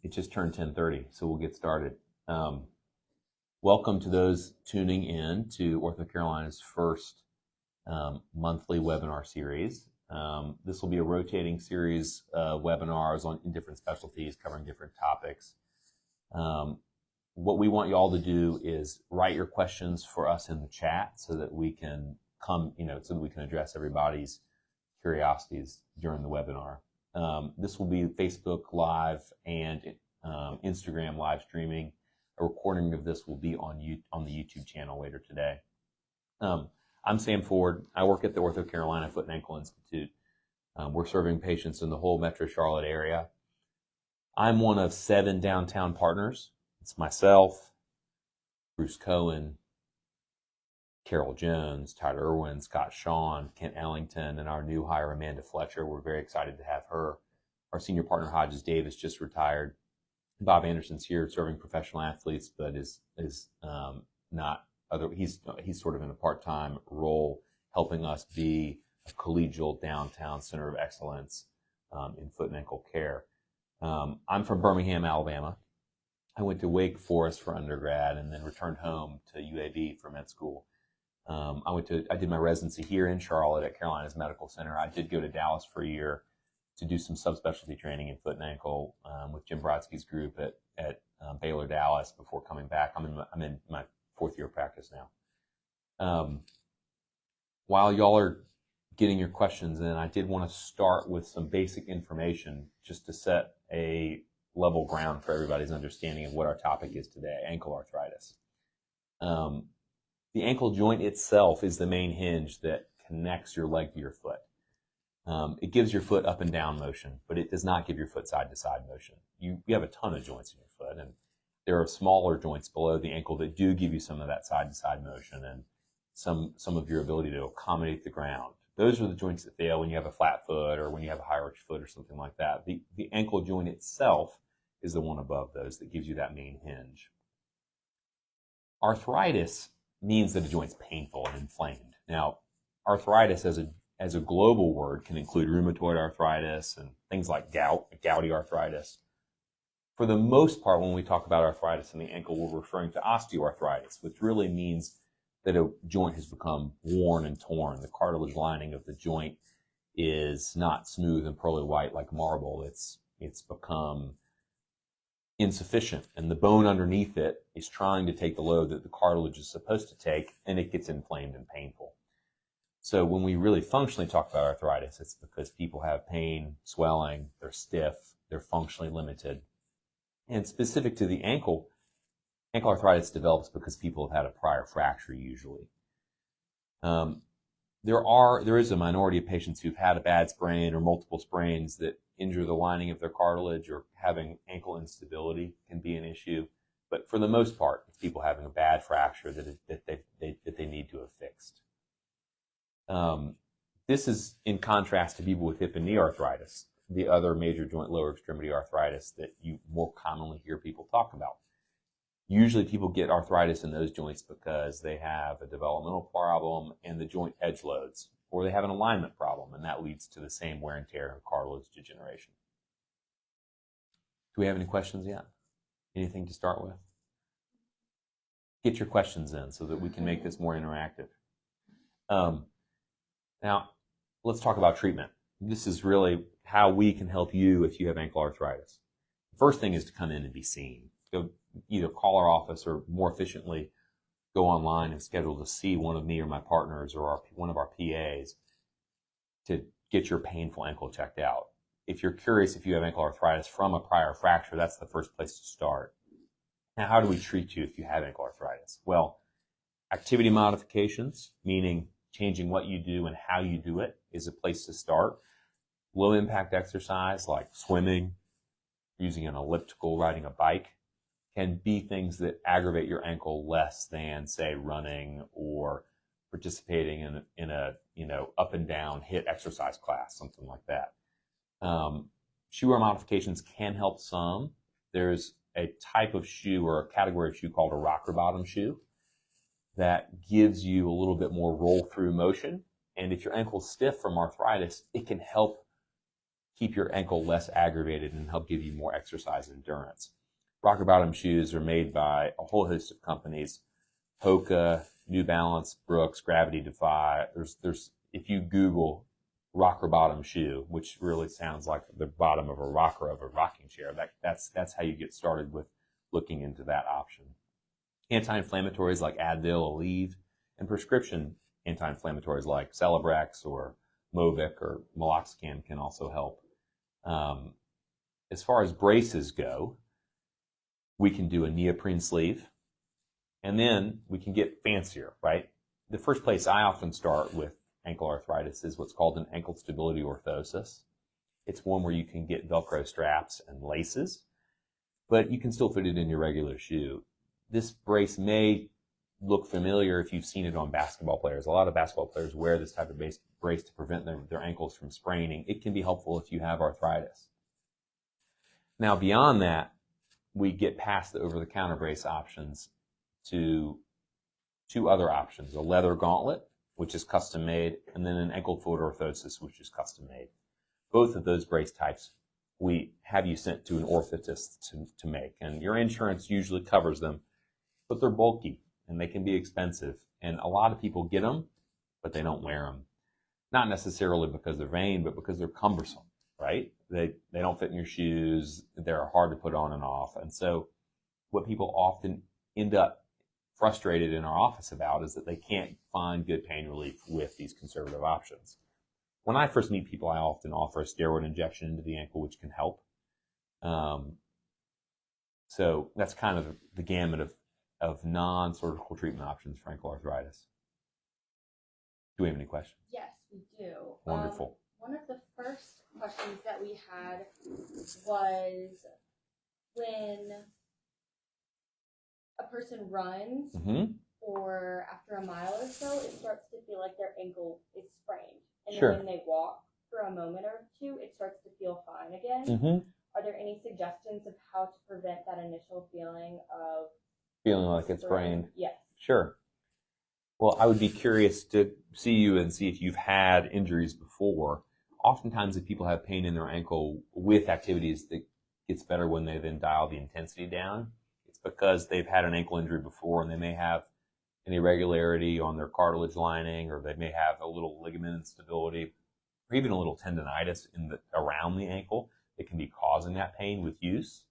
It just turned 10:30, so we'll get started. Welcome to those tuning in to OrthoCarolina's first monthly webinar series. This will be a rotating series of webinars in different specialties covering different topics. What we want you all to do is write your questions for us in the chat so that we can address everybody's curiosities during the webinar. This will be Facebook Live and Instagram live streaming. A recording of this will be on the YouTube channel later today. I'm Sam Ford. I work at the OrthoCarolina Foot and Ankle Institute. We're serving patients in the whole Metro Charlotte area. I'm one of 7 downtown partners. It's myself, Bruce Cohen, Carol Jones, Tyler Irwin, Scott Shawn, Kent Ellington, and our new hire, Amanda Fletcher. We're very excited to have her. Our senior partner, Hodges Davis, just retired. Bob Anderson's here serving professional athletes, but is not other. He's sort of in a part-time role, helping us be a collegial downtown center of excellence in foot and ankle care. I'm from Birmingham, Alabama. I went to Wake Forest for undergrad and then returned home to UAB for med school. I did my residency here in Charlotte at Carolina's Medical Center. I did go to Dallas for a year to do some subspecialty training in foot and ankle with Jim Brodsky's group at Baylor Dallas before coming back. I'm in my 4th year of practice now. While y'all are getting your questions in, I did want to start with some basic information just to set a level ground for everybody's understanding of what our topic is today, ankle arthritis. The ankle joint itself is the main hinge that connects your leg to your foot. It gives your foot up and down motion, but it does not give your foot side to side motion. You have a ton of joints in your foot, and there are smaller joints below the ankle that do give you some of that side to side motion and some of your ability to accommodate the ground. Those are the joints that fail when you have a flat foot or when you have a high arch foot or something like that. The ankle joint itself is the one above those that gives you that main hinge. Arthritis means that a joint's painful and inflamed. Now, arthritis as a global word can include rheumatoid arthritis and things like gouty arthritis. For the most part, when we talk about arthritis in the ankle, we're referring to osteoarthritis, which really means that a joint has become worn and torn. The cartilage lining of the joint is not smooth and pearly white like marble. It's become insufficient, and the bone underneath it is trying to take the load that the cartilage is supposed to take, and it gets inflamed and painful. So when we really functionally talk about arthritis, it's because people have pain, swelling, they're stiff, they're functionally limited. And specific to the ankle arthritis develops because people have had a prior fracture usually. There is a minority of patients who've had a bad sprain or multiple sprains that injure the lining of their cartilage, or having ankle instability can be an issue. But for the most part, it's people having a bad fracture that they need to have fixed. This is in contrast to people with hip and knee arthritis, the other major joint lower extremity arthritis that you more commonly hear people talk about. Usually people get arthritis in those joints because they have a developmental problem and the joint edge loads, or they have an alignment problem, and that leads to the same wear and tear and cartilage degeneration. Do we have any questions yet? Anything to start with? Get your questions in so that we can make this more interactive. Now, let's talk about treatment. This is really how we can help you if you have ankle arthritis. The first thing is to come in and be seen. Go either call our office or more efficiently go online and schedule to see one of me or my partners or one of our PAs to get your painful ankle checked out. If you're curious if you have ankle arthritis from a prior fracture, that's the first place to start. Now, how do we treat you if you have ankle arthritis? Well, activity modifications, meaning changing what you do and how you do it, is a place to start. Low impact exercise like swimming, using an elliptical, riding a bike, can be things that aggravate your ankle less than, say, running or participating in a up and down HIIT exercise class, something like that. Shoe wear modifications can help some. There's a type of shoe or a category of shoe called a rocker bottom shoe that gives you a little bit more roll through motion. And if your ankle's stiff from arthritis, it can help keep your ankle less aggravated and help give you more exercise endurance. Rocker bottom shoes are made by a whole host of companies: Hoka, New Balance, Brooks, Gravity Defy. There's if you Google rocker bottom shoe, which really sounds like the bottom of a rocker of a rocking chair, that's how you get started with looking into that option. Anti-inflammatories like Advil, Aleve, and prescription anti-inflammatories like Celebrex or Movic or Meloxicam can also help. As far as braces go, we can do a neoprene sleeve, and then we can get fancier, right? The first place I often start with ankle arthritis is what's called an ankle stability orthosis. It's one where you can get Velcro straps and laces, but you can still fit it in your regular shoe. This brace may look familiar if you've seen it on basketball players. A lot of basketball players wear this type of brace to prevent their ankles from spraining. It can be helpful if you have arthritis. Now, beyond that, we get past the over-the-counter brace options to two other options: a leather gauntlet, which is custom made, and then an ankle foot orthosis, which is custom made. Both of those brace types, we have you sent to an orthotist to make, and your insurance usually covers them, but they're bulky and they can be expensive, and a lot of people get them, but they don't wear them. Not necessarily because they're vain, but because they're cumbersome, right? They don't fit in your shoes, they're hard to put on and off, and so what people often end up frustrated in our office about is that they can't find good pain relief with these conservative options. When I first meet people, I often offer a steroid injection into the ankle, which can help. So that's kind of the gamut of non-surgical treatment options for ankle arthritis. Do we have any questions? Yes, we do. Wonderful. One of the first questions that we had was when a person runs or after a mile or so, it starts to feel like their ankle is sprained. And then when they walk for a moment or two, it starts to feel fine again. Are there any suggestions of how to prevent that initial feeling of feeling like it's sprained? Yes. Sure. Well, I would be curious to see you and see if you've had injuries before. Oftentimes, if people have pain in their ankle with activities, that gets better when they then dial the intensity down. It's because they've had an ankle injury before, and they may have an irregularity on their cartilage lining, or they may have a little ligament instability, or even a little tendonitis around the ankle that can be causing that pain with use.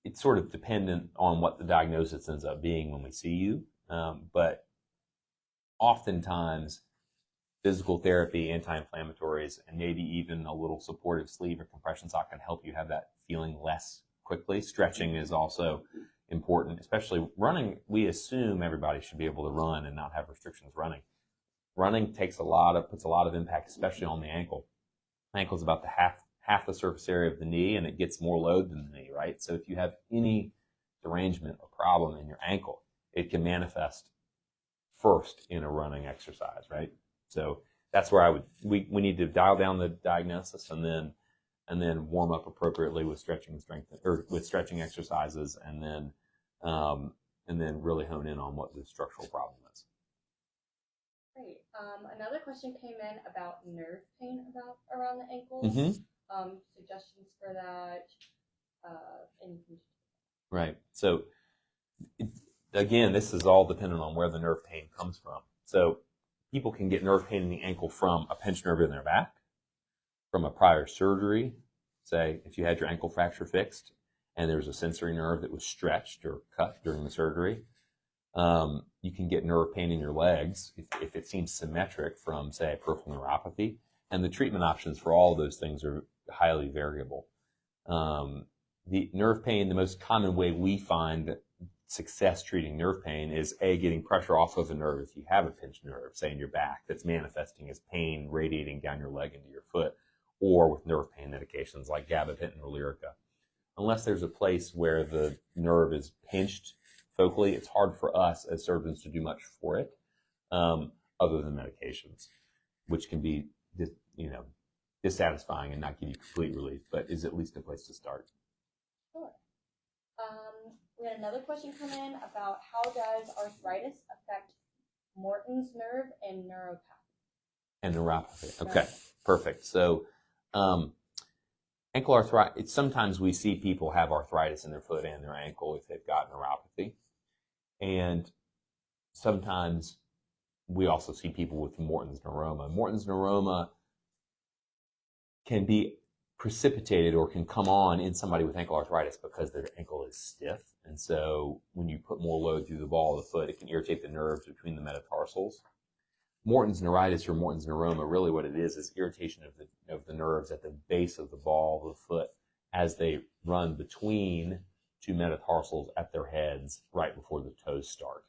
It's sort of dependent on what the diagnosis ends up being when we see you. But oftentimes, physical therapy, anti-inflammatories, and maybe even a little supportive sleeve or compression sock can help you have that feeling less quickly. Stretching is also important, especially running. We assume everybody should be able to run and not have restrictions running. Running puts a lot of impact, especially on the ankle. The ankle is about the half the surface area of the knee, and it gets more load than the knee, right? So if you have any derangement or problem in your ankle, it can manifest first in a running exercise, right? So that's where we need to dial down the diagnosis and then warm up appropriately with stretching exercises, and then really hone in on what the structural problem is. Great. Another question came in about nerve pain around the ankles. Suggestions for that. Anything. Right. So again, this is all dependent on where the nerve pain comes from. So people can get nerve pain in the ankle from a pinched nerve in their back, from a prior surgery. Say if you had your ankle fracture fixed and there was a sensory nerve that was stretched or cut during the surgery. You can get nerve pain in your legs if it seems symmetric from, say, a peripheral neuropathy. And the treatment options for all of those things are highly variable. The nerve pain, the most common way we find success treating nerve pain is getting pressure off of a nerve. If you have a pinched nerve, say in your back, that's manifesting as pain radiating down your leg into your foot, or with nerve pain medications like gabapentin or Lyrica. Unless there's a place where the nerve is pinched focally, it's hard for us as surgeons to do much for it, other than medications, which can be, dissatisfying and not give you complete relief, but is at least a place to start. Sure. We had another question come in about how does arthritis affect Morton's nerve and neuropathy? And neuropathy. Okay, perfect. So Ankle arthritis, sometimes we see people have arthritis in their foot and their ankle if they've got neuropathy. And sometimes we also see people with Morton's neuroma. Morton's neuroma can be precipitated or can come on in somebody with ankle arthritis because their ankle is stiff. And so when you put more load through the ball of the foot, it can irritate the nerves between the metatarsals. Morton's neuritis or Morton's neuroma, really what it is irritation of the nerves at the base of the ball of the foot as they run between two metatarsals at their heads right before the toes start.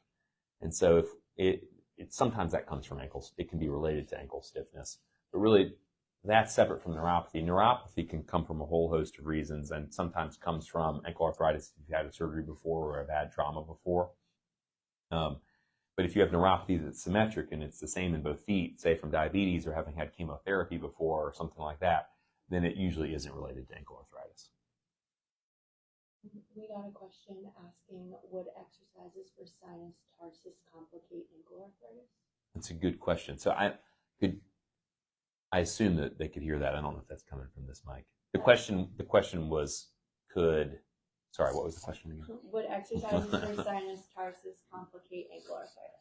And so if sometimes that comes from ankles. It can be related to ankle stiffness, but really that's separate from neuropathy. Neuropathy can come from a whole host of reasons and sometimes comes from ankle arthritis if you've had a surgery before or have had trauma before. But if you have neuropathy that's symmetric and it's the same in both feet, say from diabetes or having had chemotherapy before or something like that, then it usually isn't related to ankle arthritis. We got a question asking, would exercises for sinus tarsus complicate ankle arthritis? That's a good question. So I assume that they could hear that. I don't know if that's coming from this mic. The question was, sorry, what was the question again? Would exercises for sinus tarsus complicate ankle arthritis?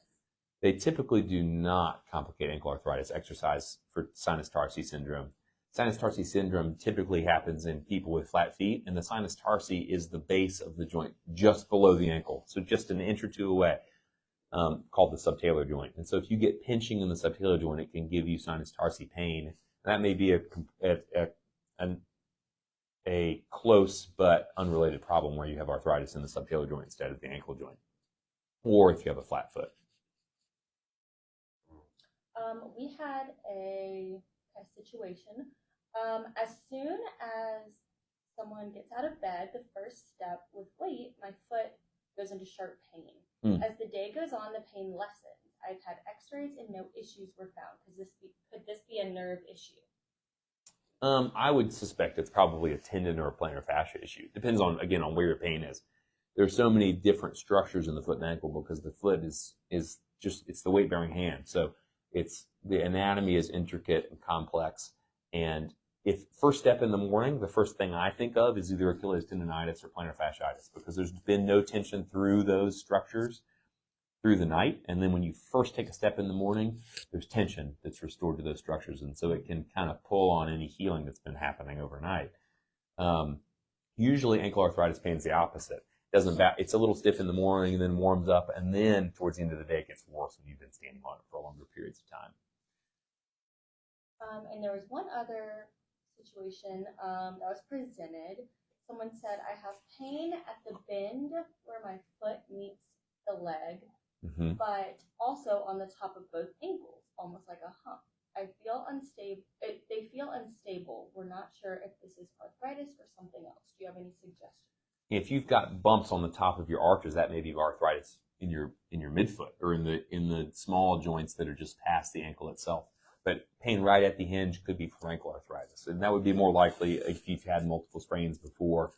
They typically do not complicate ankle arthritis, exercise for sinus tarsi syndrome. Sinus tarsi syndrome typically happens in people with flat feet, and the sinus tarsi is the base of the joint just below the ankle, so just an inch or two away, called the subtalar joint. And so if you get pinching in the subtalar joint, it can give you sinus tarsi pain. That may be a close but unrelated problem where you have arthritis in the subtalar joint instead of the ankle joint, or if you have a flat foot. We had a situation. As soon as someone gets out of bed, the first step with weight, my foot goes into sharp pain. As the day goes on, the pain lessens. I've had x-rays and no issues were found. Could this be a nerve issue? I would suspect it's probably a tendon or a plantar fascia issue. Depends on where your pain is. There's so many different structures in the foot and ankle because the foot is it's the weight-bearing hand. So the anatomy is intricate and complex. And if first step in the morning, the first thing I think of is either Achilles tendonitis or plantar fasciitis because there's been no tension through those structures through the night. And then when you first take a step in the morning, there's tension that's restored to those structures. And so it can kind of pull on any healing that's been happening overnight. Usually ankle arthritis pain is the opposite. It's a little stiff in the morning and then warms up. And then towards the end of the day, it gets worse when you've been standing on it for longer periods of time. And there was one other situation that was presented. Someone said, I have pain at the bend where my foot meets the leg, but also on the top of both ankles, almost like a hump. I feel unstable. They feel unstable. We're not sure if this is arthritis or something else. Do you have any suggestions? If you've got bumps on the top of your arches, that may be arthritis in your midfoot or in the small joints that are just past the ankle itself. But pain right at the hinge could be from ankle arthritis. And that would be more likely if you've had multiple sprains before.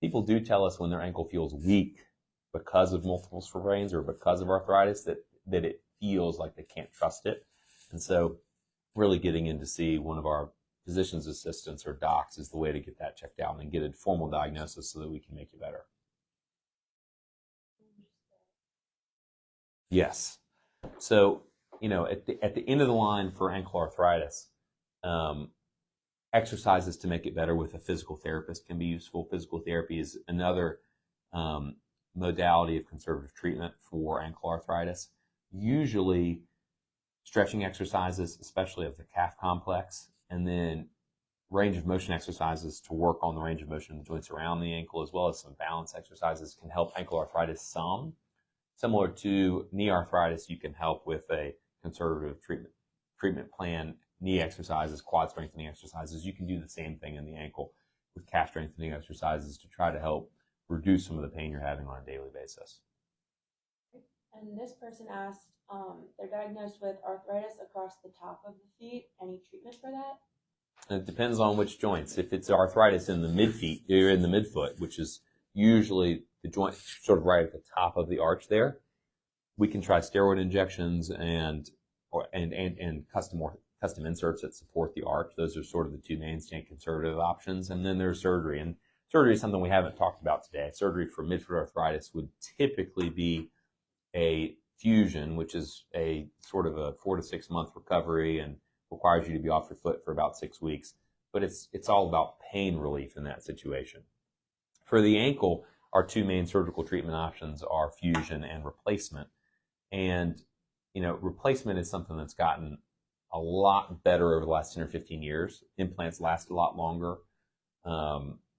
People do tell us when their ankle feels weak because of multiple sprains or because of arthritis that it feels like they can't trust it. And so really getting in to see one of our physician's assistants or docs is the way to get that checked out and get a formal diagnosis so that we can make you better. Yes. So, at the end of the line for ankle arthritis, exercises to make it better with a physical therapist can be useful. Physical therapy is another modality of conservative treatment for ankle arthritis. Usually stretching exercises, especially of the calf complex, and then range of motion exercises to work on the range of motion of the joints around the ankle, as well as some balance exercises can help ankle arthritis some. Similar to knee arthritis, you can help with a conservative treatment plan, knee exercises, quad strengthening exercises. You can do the same thing in the ankle with calf strengthening exercises to try to help reduce some of the pain you're having on a daily basis. And this person asked, they're diagnosed with arthritis across the top of the feet. Any treatment for that? It depends on which joints. If it's arthritis in the midfeet, you're in the midfoot, which is usually the joint sort of right at the top of the arch there, we can try steroid injections and custom custom inserts that support the arch. Those are sort of the two mainstay conservative options. And then there's surgery. And surgery is something we haven't talked about today. Surgery for midfoot arthritis would typically be a fusion, which is a sort of a 4 to 6 month recovery and requires you to be off your foot for about 6 weeks. But it's all about pain relief in that situation. For the ankle, our two main surgical treatment options are fusion and replacement. And, replacement is something that's gotten a lot better over the last 10 or 15 years. Implants last a lot longer.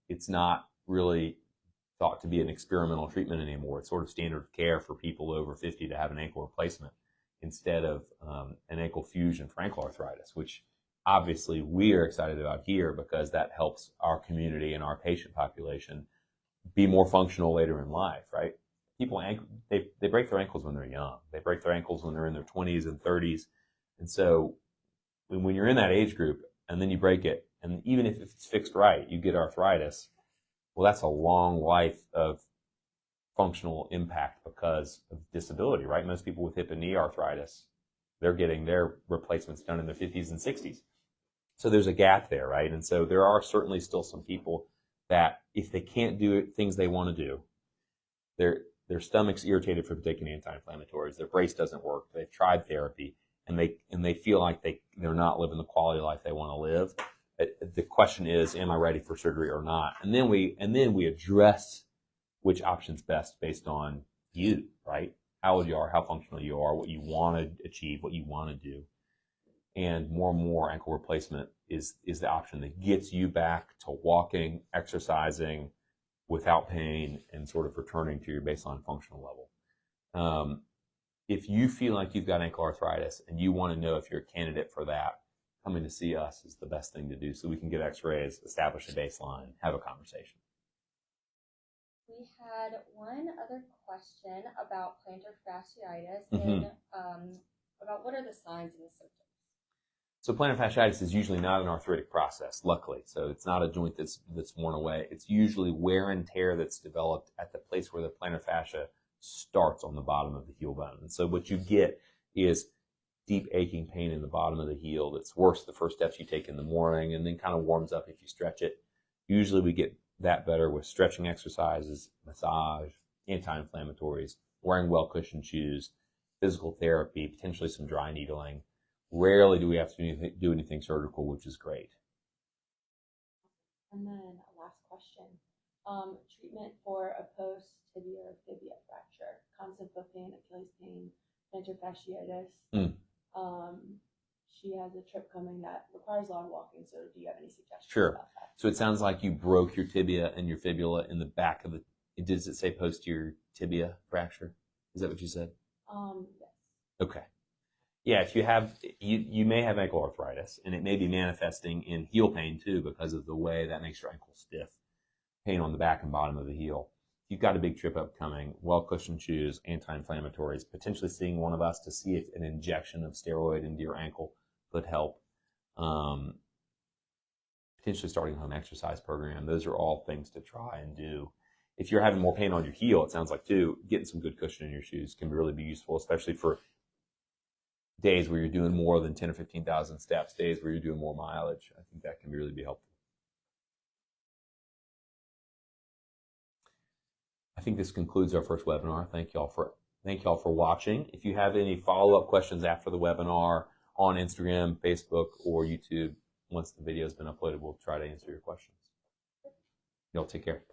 It's not really thought to be an experimental treatment anymore. It's sort of standard of care for people over 50 to have an ankle replacement instead of an ankle fusion for ankle arthritis, which obviously we are excited about here because that helps our community and our patient population be more functional later in life, right? People, they break their ankles when they're young. They break their ankles when they're in their 20s and 30s. And so when you're in that age group and then you break it, and even if it's fixed right, you get arthritis, well, that's a long life of functional impact because of disability, right? Most people with hip and knee arthritis, they're getting their replacements done in their 50s and 60s. So there's a gap there, right? And so there are certainly still some people that if they can't do things they want to do, their stomach's irritated from taking anti-inflammatories, their brace doesn't work, they've tried therapy, and they feel like they're not living the quality of life they want to live. The question is, am I ready for surgery or not? And then we address which option's best based on you, right? How old you are, how functional you are, what you want to achieve, what you want to do. And more ankle replacement is the option that gets you back to walking, exercising without pain, and sort of returning to your baseline functional level. If you feel like you've got ankle arthritis and you want to know if you're a candidate for that, coming to see us is the best thing to do so we can get x-rays, establish a baseline, have a conversation. We had one other question about plantar fasciitis and about what are the signs and the symptoms. So plantar fasciitis is usually not an arthritic process, luckily. So it's not a joint that's worn away. It's usually wear and tear that's developed at the place where the plantar fascia starts on the bottom of the heel bone. And so what you get is deep aching pain in the bottom of the heel that's worse the first steps you take in the morning and then kind of warms up if you stretch it. Usually we get that better with stretching exercises, massage, anti-inflammatories, wearing well-cushioned shoes, physical therapy, potentially some dry needling. Rarely do we have to do anything surgical, which is great. And then a last question. Treatment for a post-tibia or fibia fracture, constant foot pain, Achilles pain, plantar fasciitis. She has a trip coming that requires a lot of walking, so do you have any suggestions about that? So it sounds like you broke your tibia and your fibula in the back of it. Does it say posterior tibia fracture? Is that what you said? Yes. Okay. Yeah, if you have, you may have ankle arthritis, and it may be manifesting in heel pain too because of the way that makes your ankle stiff. Pain on the back and bottom of the heel. You've got a big trip upcoming, well-cushioned shoes, anti-inflammatories, potentially seeing one of us to see if an injection of steroid into your ankle could help. Potentially starting a home exercise program. Those are all things to try and do. If you're having more pain on your heel, it sounds like too, getting some good cushion in your shoes can really be useful, especially for days where you're doing more than 10 or 15,000 steps, days where you're doing more mileage. I think that can really be helpful. I think this concludes our first webinar. Thank y'all for watching. If you have any follow-up questions after the webinar on Instagram, Facebook, or YouTube, once the video has been uploaded, we'll try to answer your questions. Y'all take care.